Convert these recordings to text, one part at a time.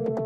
Hello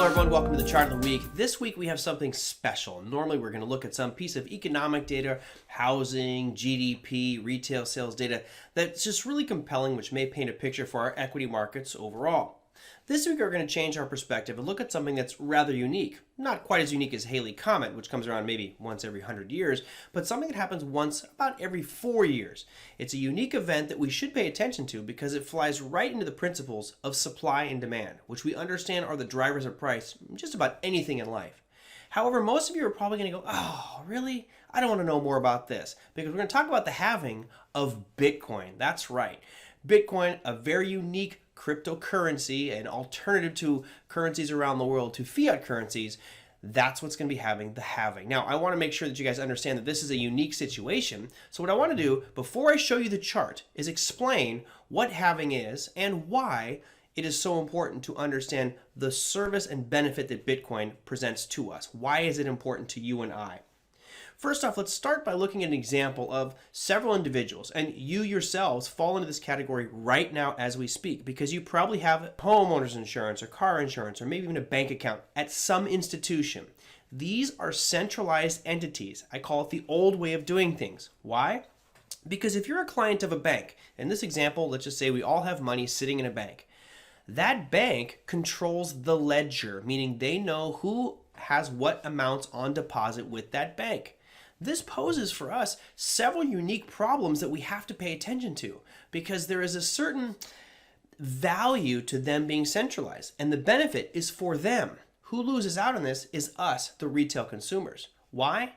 everyone, welcome to the Chart of the Week. This week we have something special. Normally we're going to look at some piece of economic data, housing, GDP, retail sales data that's just really compelling, which may paint a picture for our equity markets overall. This week we're going to change our perspective and look at something that's rather unique. Not quite as unique as Halley Comet, which comes around maybe once every 100 years, but something that happens once about every 4 years. It's a unique event that we should pay attention to because it flies right into the principles of supply and demand, which we understand are the drivers of price just about anything in life. However, most of you are probably going to go, oh, really? I don't want to know more about this, because we're going to talk about the halving of Bitcoin. That's right. Bitcoin, a very unique cryptocurrency, an alternative to currencies around the world, to fiat currencies. That's what's going to be having the halving. Now, I want to make sure that you guys understand that this is a unique situation. So what I want to do before I show you the chart is explain what halving is and why it is so important to understand the service and benefit that Bitcoin presents to us. Why is it important to you and I? First off, let's start by looking at an example of several individuals, and you yourselves fall into this category right now as we speak, because you probably have homeowners insurance or car insurance or maybe even a bank account at some institution. These are centralized entities. I call it the old way of doing things. Why? Because if you're a client of a bank, in this example, let's just say we all have money sitting in a bank. That bank controls the ledger, meaning they know who has what amounts on deposit with that bank. This poses for us several unique problems that we have to pay attention to, because there is a certain value to them being centralized, and the benefit is for them. Who loses out on this is us, the retail consumers. Why?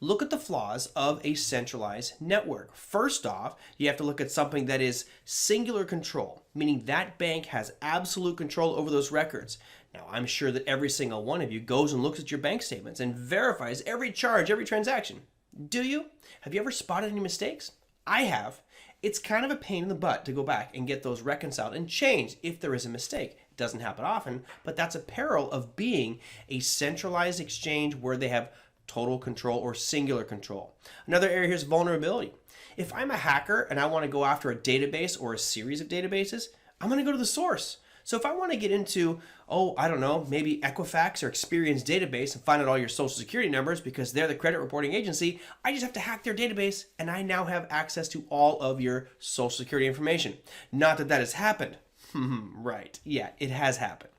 Look at the flaws of a centralized network. First off, you have to look at something that is singular control, meaning that bank has absolute control over those records. Now, I'm sure that every single one of you goes and looks at your bank statements and verifies every charge, every transaction. Do you? Have you ever spotted any mistakes? I have. It's kind of a pain in the butt to go back and get those reconciled and changed if there is a mistake. It doesn't happen often, but that's a peril of being a centralized exchange where they have total control or singular control. Another area here is vulnerability. If I'm a hacker and I want to go after a database or a series of databases, I'm going to go to the source. So if I want to get into, I don't know, maybe Equifax or Experian's database and find out all your social security numbers because they're the credit reporting agency, I just have to hack their database and I now have access to all of your social security information. Not that that has happened. Right. Yeah, it has happened.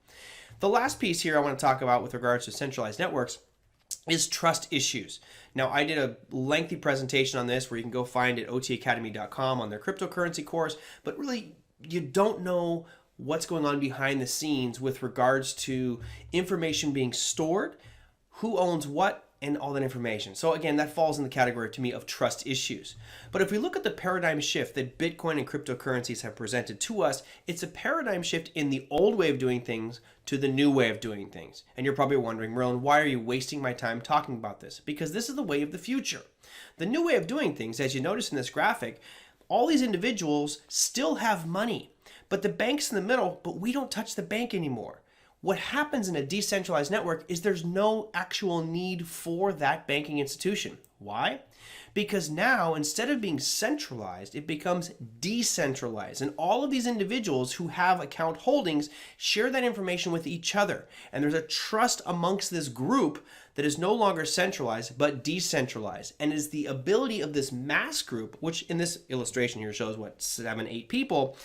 The last piece here I want to talk about with regards to centralized networks is trust issues. Now, I did a lengthy presentation on this where you can go find it at otacademy.com on their cryptocurrency course, but really you don't know what's going on behind the scenes with regards to information being stored, who owns what, and all that information. So again, that falls in the category to me of trust issues. But if we look at the paradigm shift that Bitcoin and cryptocurrencies have presented to us, it's a paradigm shift in the old way of doing things to the new way of doing things. And you're probably wondering, Merlin, why are you wasting my time talking about this? Because this is the way of the future. The new way of doing things, as you notice in this graphic, all these individuals still have money. But the bank's in the middle, but we don't touch the bank anymore. What happens in a decentralized network is there's no actual need for that banking institution. Why? Because now, instead of being centralized, it becomes decentralized. And all of these individuals who have account holdings share that information with each other. And there's a trust amongst this group that is no longer centralized, but decentralized. And is the ability of this mass group, which in this illustration here shows, 7, 8 people.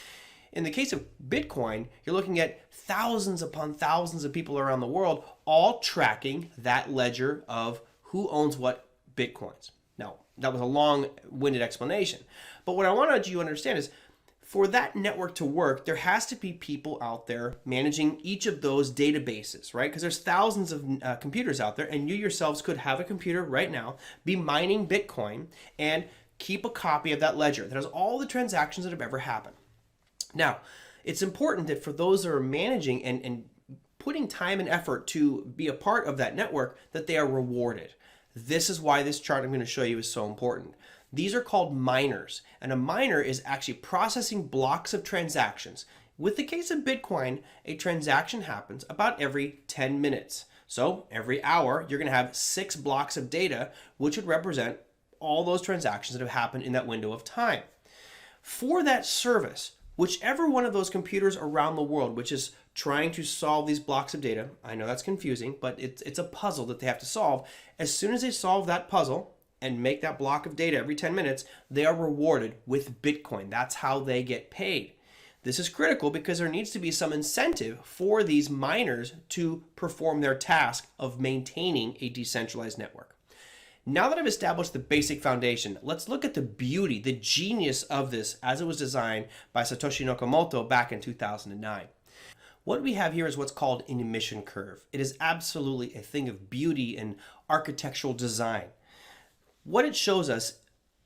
In the case of Bitcoin, you're looking at thousands upon thousands of people around the world all tracking that ledger of who owns what Bitcoins. Now, that was a long-winded explanation. But what I wanted you to understand is for that network to work, there has to be people out there managing each of those databases, right? Because there's thousands of computers out there, and you yourselves could have a computer right now, be mining Bitcoin, and keep a copy of that ledger that has all the transactions that have ever happened. Now, it's important that for those that are managing and putting time and effort to be a part of that network, that they are rewarded. This is why this chart I'm going to show you is so important. These are called miners, and a miner is actually processing blocks of transactions. With the case of Bitcoin, a transaction happens about every 10 minutes. So every hour, you're going to have 6 blocks of data, which would represent all those transactions that have happened in that window of time. For that service, Whichever one of those computers around the world, which is trying to solve these blocks of data, I know that's confusing, but it's a puzzle that they have to solve. As soon as they solve that puzzle and make that block of data every 10 minutes, they are rewarded with Bitcoin. That's how they get paid. This is critical because there needs to be some incentive for these miners to perform their task of maintaining a decentralized network. Now that I've established the basic foundation, let's look at the beauty, the genius of this as it was designed by Satoshi Nakamoto back in 2009. What we have here is what's called an emission curve. It is absolutely a thing of beauty and architectural design. What it shows us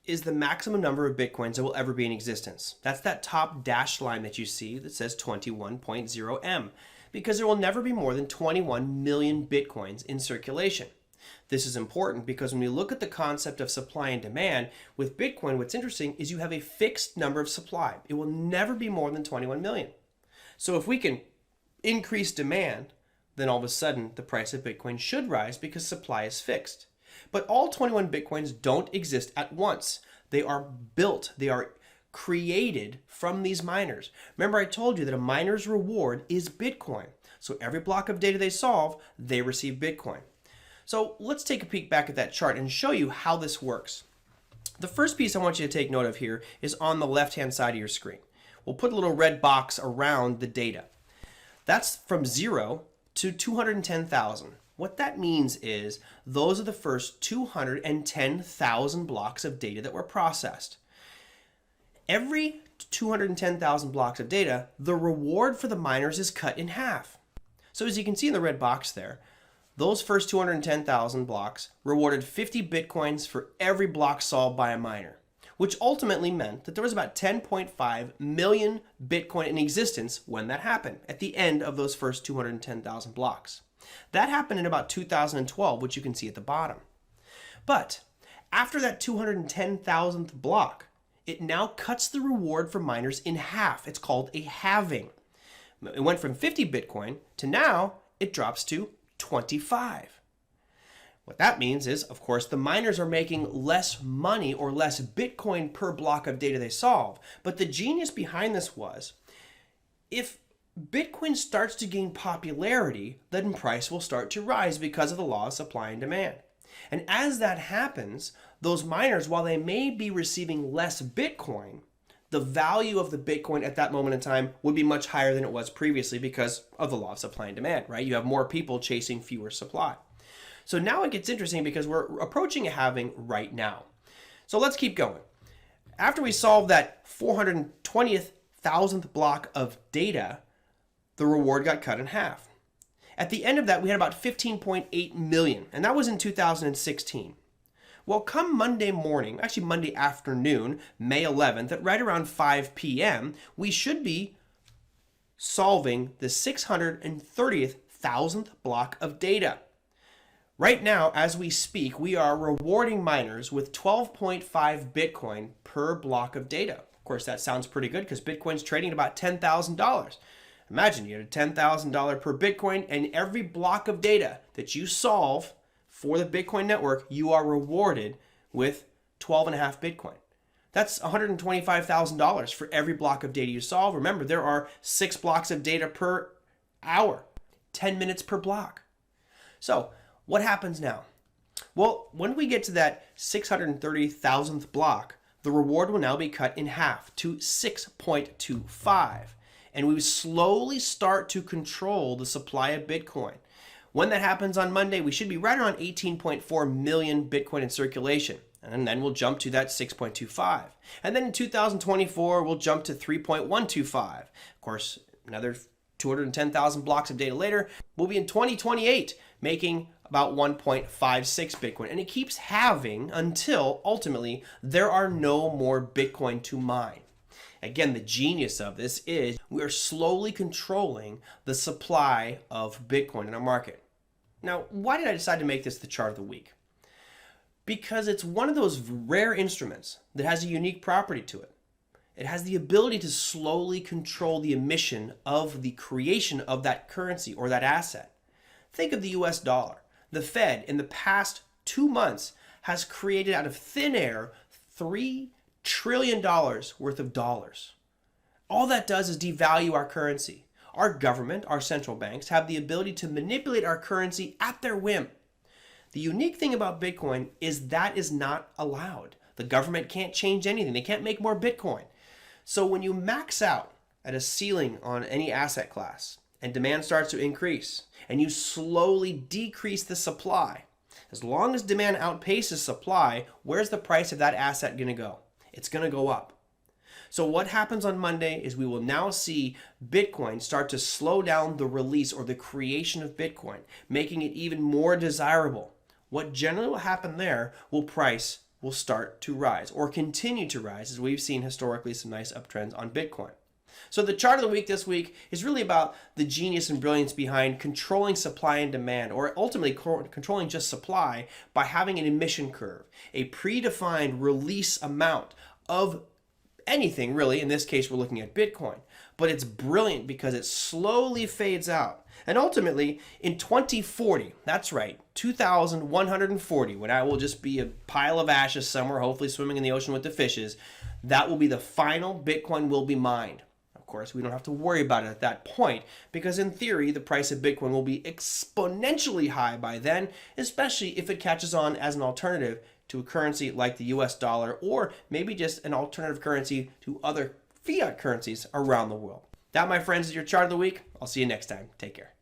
is the maximum number of Bitcoins that will ever be in existence. That's that top dashed line that you see that says 21.0 M, because there will never be more than 21 million Bitcoins in circulation. This is important because when we look at the concept of supply and demand, with Bitcoin, what's interesting is you have a fixed number of supply. It will never be more than 21 million. So if we can increase demand, then all of a sudden the price of Bitcoin should rise because supply is fixed. But all 21 Bitcoins don't exist at once. They are built, they are created from these miners. Remember, I told you that a miner's reward is Bitcoin. So every block of data they solve, they receive Bitcoin. So let's take a peek back at that chart and show you how this works. The first piece I want you to take note of here is on the left-hand side of your screen. We'll put a little red box around the data. That's from 0 to 210,000. What that means is those are the first 210,000 blocks of data that were processed. Every 210,000 blocks of data, the reward for the miners is cut in half. So as you can see in the red box there, those first 210,000 blocks rewarded 50 Bitcoins for every block solved by a miner, which ultimately meant that there was about 10.5 million Bitcoin in existence when that happened, at the end of those first 210,000 blocks. That happened in about 2012, which you can see at the bottom. But after that 210,000th block, it now cuts the reward for miners in half. It's called a halving. It went from 50 Bitcoin to now it drops to 25. What that means is, of course, the miners are making less money or less Bitcoin per block of data they solve. But the genius behind this was, if Bitcoin starts to gain popularity, then price will start to rise because of the law of supply and demand. And as that happens, those miners, while they may be receiving less Bitcoin, the value of the Bitcoin at that moment in time would be much higher than it was previously because of the law of supply and demand, right? You have more people chasing fewer supply. So now it gets interesting because we're approaching a halving right now. So let's keep going. After we solve that 420,000th block of data, the reward got cut in half. At the end of that, we had about 15.8 million, and that was in 2016. Well, come Monday morning, actually Monday afternoon, May 11th, at right around 5 p.m., we should be solving the 630,000th block of data. Right now, as we speak, we are rewarding miners with 12.5 Bitcoin per block of data. Of course, that sounds pretty good because Bitcoin's trading at about $10,000. Imagine you had a $10,000 per Bitcoin, and every block of data that you solve for the Bitcoin network, you are rewarded with 12.5 Bitcoin. That's $125,000 for every block of data you solve. Remember, there are 6 blocks of data per hour, 10 minutes per block. So what happens now? Well, when we get to that 630,000th block, the reward will now be cut in half to 6.25. And we slowly start to control the supply of Bitcoin. When that happens on Monday, we should be right around 18.4 million Bitcoin in circulation. And then we'll jump to that 6.25. And then in 2024, we'll jump to 3.125. Of course, another 210,000 blocks of data later, we'll be in 2028, making about 1.56 Bitcoin. And it keeps halving until ultimately there are no more Bitcoin to mine. Again, the genius of this is we are slowly controlling the supply of Bitcoin in our market. Now, why did I decide to make this the chart of the week? Because it's one of those rare instruments that has a unique property to it. It has the ability to slowly control the emission of the creation of that currency or that asset. Think of the US dollar. The Fed, in the past 2 months, has created out of thin air $3 trillion worth of dollars. All that does is devalue our currency. Our government, our central banks, have the ability to manipulate our currency at their whim. The unique thing about Bitcoin is that is not allowed. The government can't change anything. They can't make more Bitcoin. So when you max out at a ceiling on any asset class and demand starts to increase and you slowly decrease the supply, as long as demand outpaces supply, where's the price of that asset going to go? It's going to go up. So what happens on Monday is we will now see Bitcoin start to slow down the release or the creation of Bitcoin, making it even more desirable. What generally will happen there price will start to rise or continue to rise, as we've seen historically some nice uptrends on Bitcoin. So the chart of the week this week is really about the genius and brilliance behind controlling supply and demand, or ultimately controlling just supply by having an emission curve, a predefined release amount of anything really. In this case, we're looking at Bitcoin, but it's brilliant because it slowly fades out. And ultimately in 2040, that's right, 2140, when I will just be a pile of ashes somewhere, hopefully swimming in the ocean with the fishes, that will be the final Bitcoin will be mined. Of course, we don't have to worry about it at that point because in theory, the price of Bitcoin will be exponentially high by then, especially if it catches on as an alternative to a currency like the US dollar, or maybe just an alternative currency to other fiat currencies around the world. That, my friends, is your chart of the week. I'll see you next time. Take care.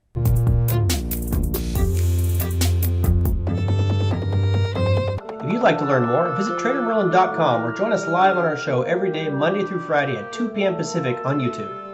If you'd like to learn more, visit TraderMerlin.com or join us live on our show every day, Monday through Friday at 2 p.m. Pacific on YouTube.